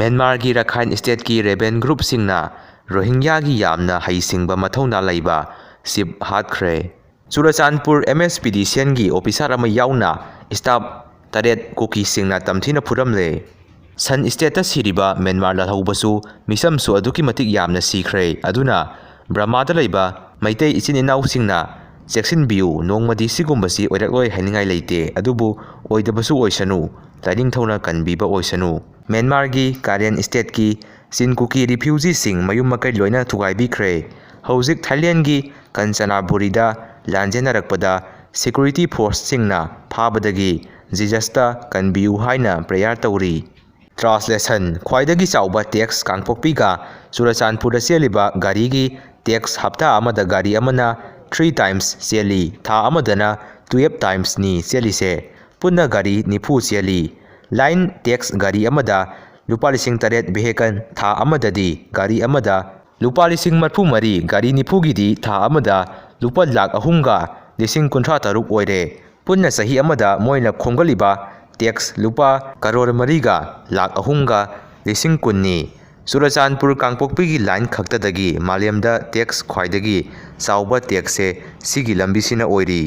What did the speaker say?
ꯃ꯭ꯌꯥꯟꯃꯥꯔꯒꯤ ꯔꯥꯈꯥꯏꯟ ꯁ꯭ꯇꯦꯠꯀꯤ ꯔꯦꯕꯦꯟ ꯒ꯭ꯔꯨꯞꯁꯤꯡꯅ ꯔꯣꯍꯤꯡꯒ꯭ꯌꯥꯒꯤ ꯌꯥꯝꯅ ꯍꯩꯁꯤꯡꯕ ꯃꯊꯧꯅꯥ ꯂꯩꯕ ꯆꯤꯞ ꯍꯥꯠꯈ꯭ꯔꯦ꯫ ꯆꯨꯔꯆꯥꯟꯄꯨꯔ ꯑꯦꯝꯑꯦꯁꯄꯤꯗꯤꯁꯤꯑꯦꯟꯒꯤ ꯑꯣꯐꯤꯁꯥꯔ ꯑꯃ ꯌꯥꯎꯅ ꯁ꯭ꯇꯥꯐ 8 ꯀꯨꯀꯤꯁꯤꯡꯅ ꯇꯝꯊꯤꯅ ꯐꯨꯔꯝꯂꯦ꯫ ꯁꯟ ꯁ꯭ꯇꯦꯠꯇ ꯁꯤꯔꯤꯕ ꯃ꯭ꯌꯥꯟꯃꯥꯔ ꯂꯥꯜꯍꯧꯕꯁꯨ ꯃꯤꯆꯝꯁꯨ ꯑꯗꯨꯛꯀꯤ ꯃꯇꯤꯛ ꯌꯥꯝꯅ ꯁꯤꯈ꯭ꯔꯦ꯫ ꯑꯗꯨꯅ ꯕꯔꯃꯥꯗ ꯂꯩꯕ ꯃꯩꯇꯩ ꯏꯆꯤꯟ ꯏꯅꯥꯎꯁꯤꯡꯅ ꯆꯦꯛꯁꯤꯟꯕꯤꯌꯨ, ꯅꯣꯡꯃꯗꯤ ꯁꯤꯒꯨꯝꯕꯁꯤ ꯑꯣꯏꯔꯛꯂꯣꯏ ꯍꯥꯏꯅꯤꯡꯉꯥꯏ ꯂꯩꯇꯦ꯫ ꯑꯗꯨꯕꯨ ꯑꯣꯏꯗꯕꯁꯨ ꯑꯣꯏꯁꯅꯨ, ꯂꯥꯏꯅꯤꯡꯊꯧꯅ ꯀꯟꯕꯤꯕ ꯑꯣꯏꯁꯅꯨ꯫ ꯃ꯭ꯌꯥꯟꯃꯥꯔꯒꯤ ꯀꯥꯔꯦꯟ ꯁ꯭ꯇꯦꯠꯀꯤ ꯆꯤꯟ ꯀꯨꯀꯤ ꯔꯤꯐ꯭ꯌꯨꯖꯤꯁꯤꯡ ꯃꯌꯨꯝ ꯃꯀꯩ ꯂꯣꯏꯅ ꯊꯨꯒꯥꯏꯕꯤꯈ꯭ꯔꯦ꯫ ꯍꯧꯖꯤꯛ ꯊꯥꯏꯂꯦꯟꯗꯒꯤ ꯀꯟꯆꯅꯥꯕꯨꯔꯤꯗ ꯂꯥꯟꯖꯦꯟꯅꯔꯛꯄꯗ ꯁꯦꯀ꯭ꯌꯨꯔꯤꯇꯤ ꯐꯣꯔꯁꯁꯤꯡꯅ ꯐꯥꯕꯗꯒꯤ ꯖꯤꯖꯁꯇ ꯀꯟꯕꯤꯌꯨ ꯍꯥꯏꯅ ꯄ꯭ꯔꯦꯌꯔ ꯇꯧꯔꯤ꯫ ꯇ꯭ꯔꯥꯟꯁꯂꯦꯁꯟ: ꯈ꯭ꯋꯥꯏꯗꯒꯤ ꯆꯥꯎꯕ ꯇꯦꯛꯁ ꯀꯥꯡꯄꯣꯛꯄꯤꯒ ꯆꯨꯔꯆꯥꯟꯄꯨꯔꯗ ꯆꯦꯜꯂꯤꯕ ꯒꯥꯔꯤꯒꯤ ꯇꯦꯛꯁ ꯍꯞꯇꯥ ꯑꯃꯗ ꯒꯥꯔꯤ ꯑꯃꯅ 3 ꯇꯥꯏꯝꯁ ꯆꯦꯜꯂꯤ, ꯊꯥ ꯑꯃꯗꯅ 12 ꯇꯥꯏꯝꯁꯅꯤ ꯆꯦꯜꯂꯤꯁꯦ꯫ ꯄꯨꯟꯅ ꯒꯥꯔꯤ 90 ꯆꯦꯜꯂꯤ꯫ ꯂꯥꯏꯟ ꯇꯦꯛꯁ ꯒꯥꯔꯤ ꯑꯃꯗ ꯂꯨꯄꯥ8,000 ꯚꯦꯍꯤꯀꯜ, ꯊꯥ ꯑꯃꯗꯗꯤ ꯒꯥꯔꯤ ꯑꯃꯗ ꯂꯨꯄꯥ34,000, ꯒꯥꯔꯤ 90ꯒꯤꯗꯤ ꯊꯥ ꯑꯃꯗ ꯂꯨꯄꯥ1,53,000 ꯑꯣꯏꯔꯦ꯫ ꯄꯨꯟꯅ ꯆꯍꯤ ꯑꯃꯗ ꯃꯣꯏꯅ ꯈꯣꯝꯒꯠꯂꯤꯕ ꯇꯦꯛꯁ ꯂꯨꯄꯥ4,3,10,000,000ꯅꯤ꯫ ꯆꯨꯔꯆꯥꯟꯄꯨꯔ ꯀꯥꯡꯄꯣꯛꯄꯤꯒꯤ ꯂꯥꯏꯟ ꯈꯛꯇꯗꯒꯤ ꯃꯥꯂꯦꯝꯗ ꯇꯦꯛꯁ ꯈ꯭ꯋꯥꯏꯗꯒꯤ ꯆꯥꯎꯕ ꯇꯦꯛꯁꯁꯦ ꯁꯤꯒꯤ ꯂꯝꯕꯤꯁꯤꯅ ꯑꯣꯏꯔꯤ꯫